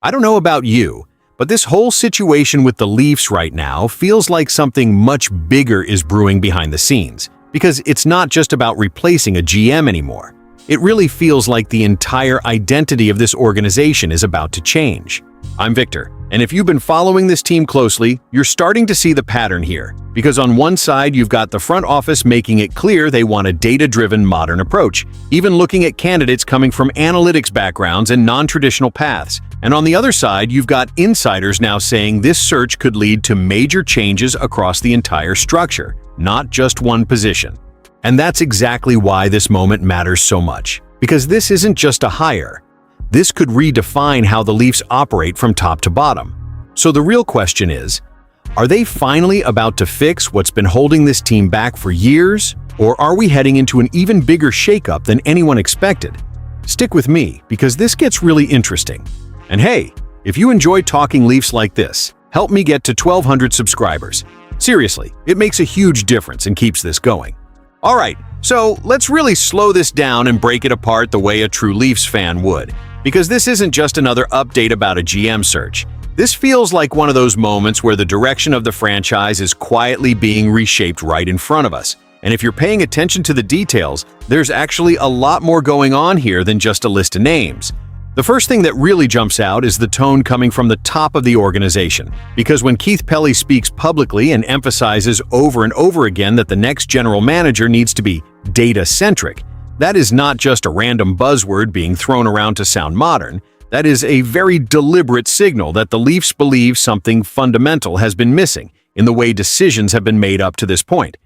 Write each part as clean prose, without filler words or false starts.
I don't know about you, but this whole situation with the Leafs right now feels like something much bigger is brewing behind the scenes, because it's not just about replacing a GM anymore. It really feels like the entire identity of this organization is about to change. I'm Victor, and if you've been following this team closely, you're starting to see the pattern here, because on one side you've got the front office making it clear they want a data-driven modern approach, even looking at candidates coming from analytics backgrounds and non-traditional paths. And on the other side, you've got insiders now saying this search could lead to major changes across the entire structure, not just one position. And that's exactly why this moment matters so much, because this isn't just a hire. This could redefine how the Leafs operate from top to bottom. So the real question is, are they finally about to fix what's been holding this team back for years, or are we heading into an even bigger shakeup than anyone expected? Stick with me, because this gets really interesting. And hey, if you enjoy talking Leafs like this, help me get to 1,200 subscribers. Seriously, it makes a huge difference and keeps this going. All right, so let's really slow this down and break it apart the way a true Leafs fan would. Because this isn't just another update about a GM search. This feels like one of those moments where the direction of the franchise is quietly being reshaped right in front of us. And if you're paying attention to the details, there's actually a lot more going on here than just a list of names. The first thing that really jumps out is the tone coming from the top of the organization, because when Keith Pelly speaks publicly and emphasizes over and over again that the next general manager needs to be data-centric, that is not just a random buzzword being thrown around to sound modern. That is a very deliberate signal that the Leafs believe something fundamental has been missing in the way decisions have been made up to this point.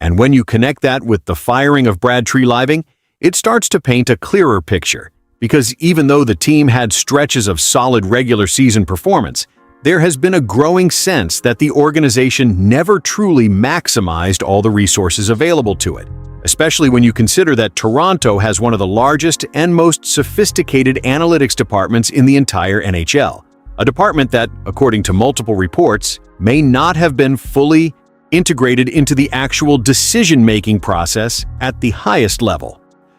And when you connect that with the firing of Brad Treliving, it starts to paint a clearer picture. Because even though the team had stretches of solid regular season performance, there has been a growing sense that the organization never truly maximized all the resources available to it, especially when you consider that Toronto has one of the largest and most sophisticated analytics departments in the entire NHL, a department that, according to multiple reports, may not have been fully integrated into the actual decision-making process at the highest level.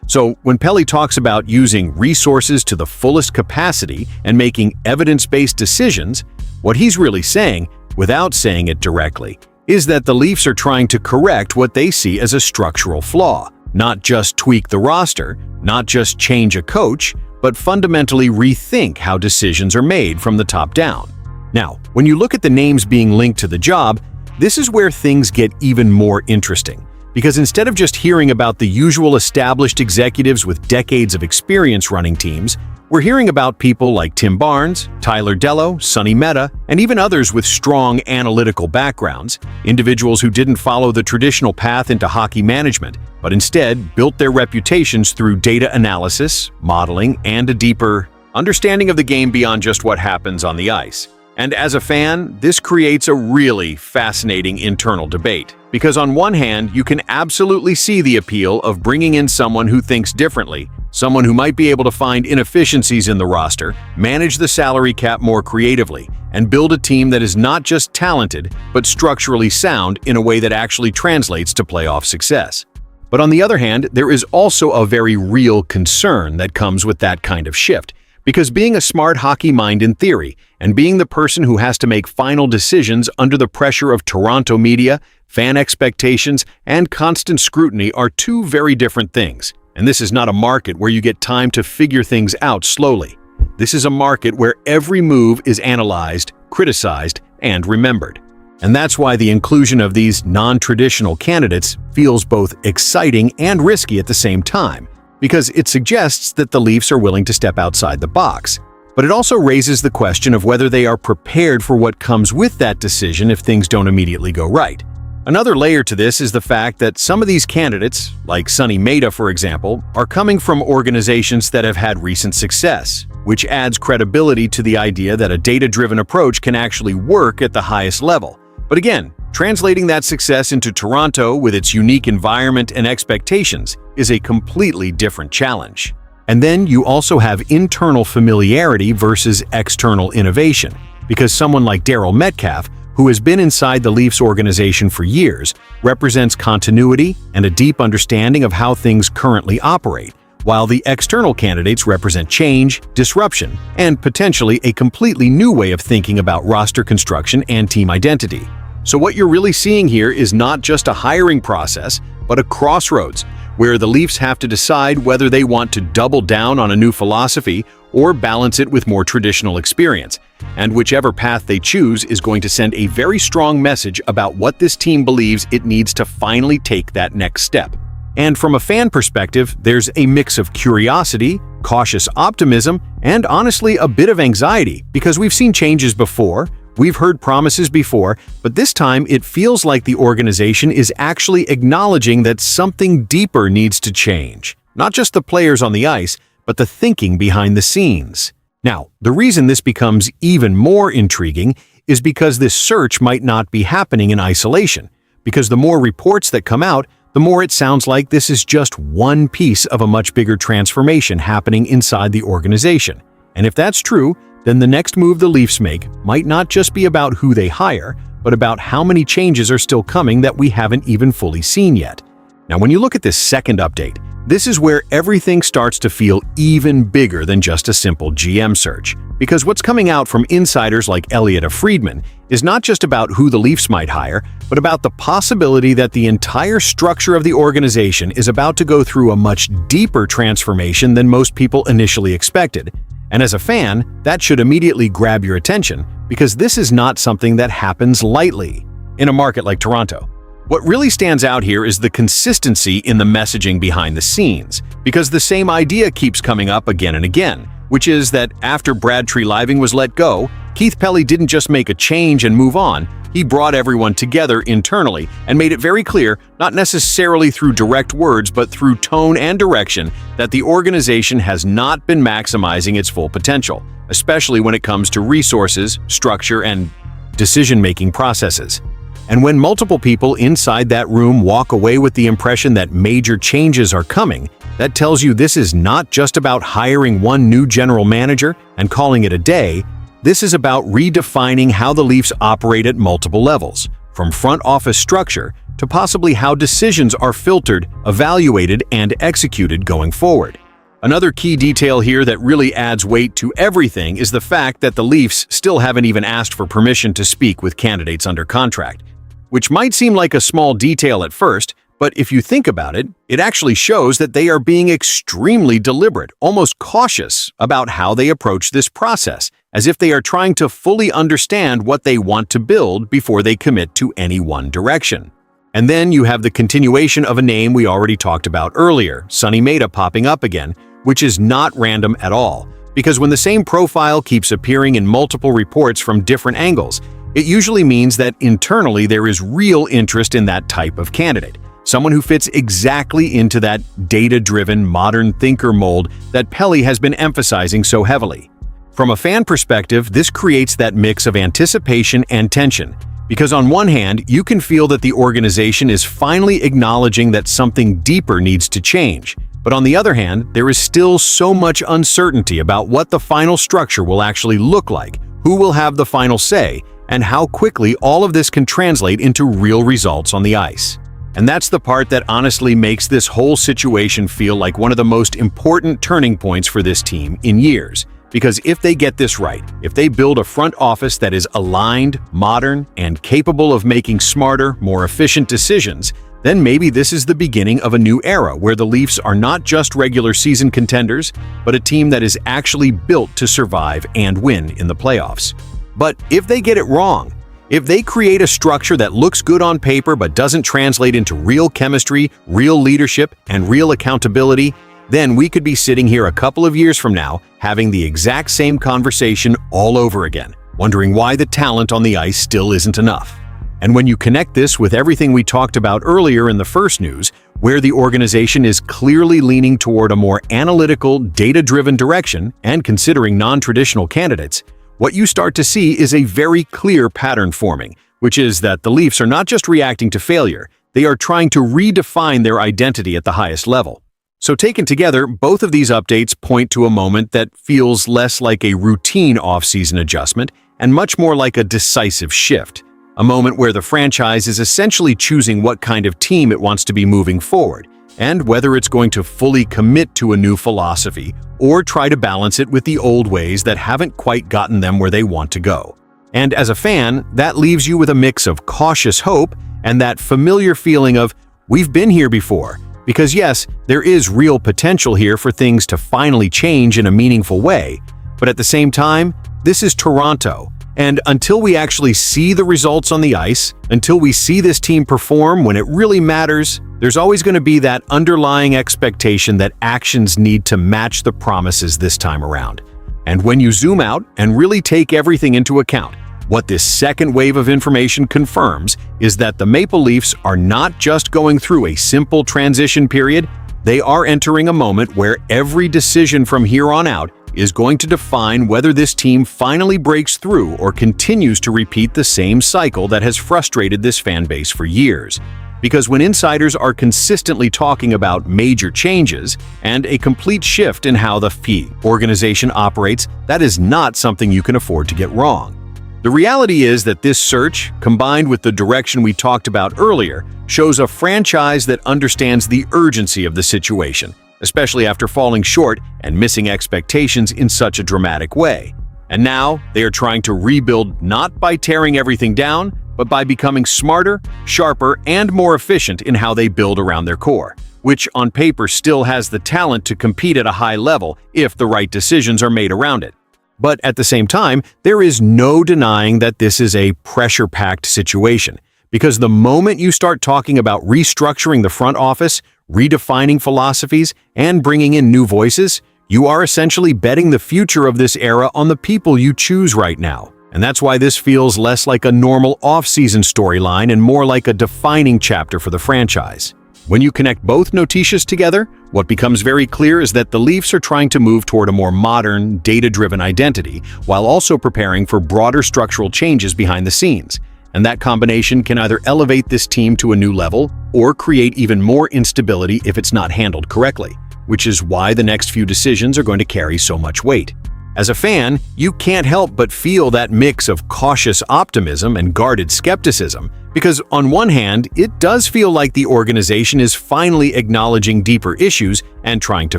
So when Pelly talks about using resources to the fullest capacity and making evidence-based decisions, what he's really saying, without saying it directly, is that the Leafs are trying to correct what they see as a structural flaw, not just tweak the roster, not just change a coach, but fundamentally rethink how decisions are made from the top down. Now, when you look at the names being linked to the job, this is where things get even more interesting. Because instead of just hearing about the usual established executives with decades of experience running teams, we're hearing about people like Tim Barnes, Tyler Dellow, Sonny Mehta, and even others with strong analytical backgrounds, individuals who didn't follow the traditional path into hockey management, but instead built their reputations through data analysis, modeling, and a deeper understanding of the game beyond just what happens on the ice. And as a fan, this creates a really fascinating internal debate. Because on one hand, you can absolutely see the appeal of bringing in someone who thinks differently, someone who might be able to find inefficiencies in the roster, manage the salary cap more creatively, and build a team that is not just talented, but structurally sound in a way that actually translates to playoff success. But on the other hand, there is also a very real concern that comes with that kind of shift. Because being a smart hockey mind in theory, and being the person who has to make final decisions under the pressure of Toronto media, fan expectations, and constant scrutiny are two very different things. And this is not a market where you get time to figure things out slowly. This is a market where every move is analyzed, criticized, and remembered. And that's why the inclusion of these non-traditional candidates feels both exciting and risky at the same time, because it suggests that the Leafs are willing to step outside the box. But it also raises the question of whether they are prepared for what comes with that decision if things don't immediately go right. Another layer to this is the fact that some of these candidates, like Sonny Mehta for example, are coming from organizations that have had recent success, which adds credibility to the idea that a data-driven approach can actually work at the highest level. But again, translating that success into Toronto with its unique environment and expectations is a completely different challenge. And then you also have internal familiarity versus external innovation, because someone like Darryl Metcalf, who has been inside the Leafs organization for years, represents continuity and a deep understanding of how things currently operate, while the external candidates represent change, disruption, and potentially a completely new way of thinking about roster construction and team identity. So what you're really seeing here is not just a hiring process, but a crossroads, where the Leafs have to decide whether they want to double down on a new philosophy or balance it with more traditional experience. And whichever path they choose is going to send a very strong message about what this team believes it needs to finally take that next step. And from a fan perspective, there's a mix of curiosity, cautious optimism, and honestly a bit of anxiety, because we've seen changes before, we've heard promises before, but this time it feels like the organization is actually acknowledging that something deeper needs to change. Not just the players on the ice, but the thinking behind the scenes. Now, the reason this becomes even more intriguing is because this search might not be happening in isolation, because the more reports that come out, the more it sounds like this is just one piece of a much bigger transformation happening inside the organization. And if that's true, then the next move the Leafs make might not just be about who they hire, but about how many changes are still coming that we haven't even fully seen yet. Now, when you look at this second update, this is where everything starts to feel even bigger than just a simple GM search. Because what's coming out from insiders like Elliott Friedman is not just about who the Leafs might hire, but about the possibility that the entire structure of the organization is about to go through a much deeper transformation than most people initially expected. And as a fan, that should immediately grab your attention, because this is not something that happens lightly in a market like Toronto. What really stands out here is the consistency in the messaging behind the scenes, because the same idea keeps coming up again and again, which is that after Brad Treliving was let go, Keith Pelly didn't just make a change and move on, he brought everyone together internally and made it very clear, not necessarily through direct words, but through tone and direction, that the organization has not been maximizing its full potential, especially when it comes to resources, structure, and decision-making processes. And when multiple people inside that room walk away with the impression that major changes are coming, that tells you this is not just about hiring one new general manager and calling it a day. This is about redefining how the Leafs operate at multiple levels, from front office structure to possibly how decisions are filtered, evaluated, and executed going forward. Another key detail here that really adds weight to everything is the fact that the Leafs still haven't even asked for permission to speak with candidates under contract, which might seem like a small detail at first, but if you think about it, it actually shows that they are being extremely deliberate, almost cautious about how they approach this process, as if they are trying to fully understand what they want to build before they commit to any one direction. And then you have the continuation of a name we already talked about earlier, Sonny Mehta, popping up again, which is not random at all, because when the same profile keeps appearing in multiple reports from different angles, it usually means that internally there is real interest in that type of candidate, someone who fits exactly into that data-driven, modern thinker mold that Pelly has been emphasizing so heavily. From a fan perspective, this creates that mix of anticipation and tension, because on one hand, you can feel that the organization is finally acknowledging that something deeper needs to change, but on the other hand, there is still so much uncertainty about what the final structure will actually look like, who will have the final say, and how quickly all of this can translate into real results on the ice. And that's the part that honestly makes this whole situation feel like one of the most important turning points for this team in years. Because if they get this right, if they build a front office that is aligned, modern, and capable of making smarter, more efficient decisions, then maybe this is the beginning of a new era where the Leafs are not just regular season contenders, but a team that is actually built to survive and win in the playoffs. But if they get it wrong, if they create a structure that looks good on paper but doesn't translate into real chemistry, real leadership, and real accountability, then we could be sitting here a couple of years from now having the exact same conversation all over again, wondering why the talent on the ice still isn't enough. And when you connect this with everything we talked about earlier in the first news, where the organization is clearly leaning toward a more analytical, data-driven direction and considering non-traditional candidates, what you start to see is a very clear pattern forming, which is that the Leafs are not just reacting to failure, they are trying to redefine their identity at the highest level. So taken together, both of these updates point to a moment that feels less like a routine off-season adjustment and much more like a decisive shift, a moment where the franchise is essentially choosing what kind of team it wants to be moving forward, and whether it's going to fully commit to a new philosophy or try to balance it with the old ways that haven't quite gotten them where they want to go. And as a fan, that leaves you with a mix of cautious hope and that familiar feeling of, we've been here before. Because yes, there is real potential here for things to finally change in a meaningful way, but at the same time, this is Toronto, and until we actually see the results on the ice, until we see this team perform when it really matters, there's always going to be that underlying expectation that actions need to match the promises this time around. And when you zoom out and really take everything into account, what this second wave of information confirms is that the Maple Leafs are not just going through a simple transition period, they are entering a moment where every decision from here on out is going to define whether this team finally breaks through or continues to repeat the same cycle that has frustrated this fan base for years. Because when insiders are consistently talking about major changes and a complete shift in how the organization operates, that is not something you can afford to get wrong. The reality is that this search, combined with the direction we talked about earlier, shows a franchise that understands the urgency of the situation, especially after falling short and missing expectations in such a dramatic way. And now, they are trying to rebuild not by tearing everything down, but by becoming smarter, sharper, and more efficient in how they build around their core, which on paper still has the talent to compete at a high level if the right decisions are made around it. But at the same time, there is no denying that this is a pressure-packed situation, because the moment you start talking about restructuring the front office, redefining philosophies, and bringing in new voices, you are essentially betting the future of this era on the people you choose right now. And that's why this feels less like a normal off-season storyline and more like a defining chapter for the franchise. When you connect both notices together, what becomes very clear is that the Leafs are trying to move toward a more modern, data-driven identity, while also preparing for broader structural changes behind the scenes. And that combination can either elevate this team to a new level or create even more instability if it's not handled correctly, which is why the next few decisions are going to carry so much weight. As a fan, you can't help but feel that mix of cautious optimism and guarded skepticism, because on one hand, it does feel like the organization is finally acknowledging deeper issues and trying to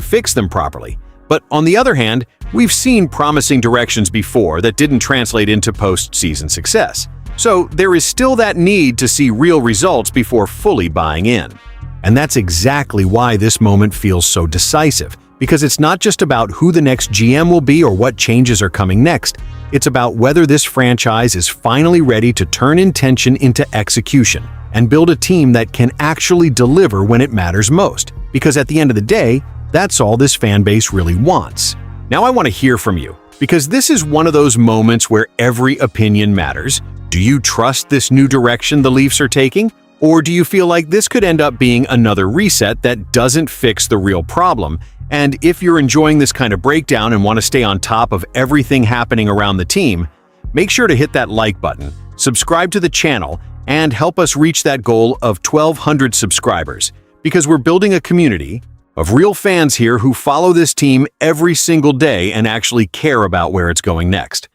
fix them properly. But on the other hand, we've seen promising directions before that didn't translate into post-season success. So there is still that need to see real results before fully buying in. And that's exactly why this moment feels so decisive, because it's not just about who the next GM will be or what changes are coming next. It's about whether this franchise is finally ready to turn intention into execution and build a team that can actually deliver when it matters most. Because at the end of the day, that's all this fan base really wants. Now I want to hear from you, because this is one of those moments where every opinion matters. Do you trust this new direction the Leafs are taking? Or do you feel like this could end up being another reset that doesn't fix the real problem? And if you're enjoying this kind of breakdown and want to stay on top of everything happening around the team, make sure to hit that like button, subscribe to the channel, and help us reach that goal of 1,200 subscribers, because we're building a community of real fans here who follow this team every single day and actually care about where it's going next.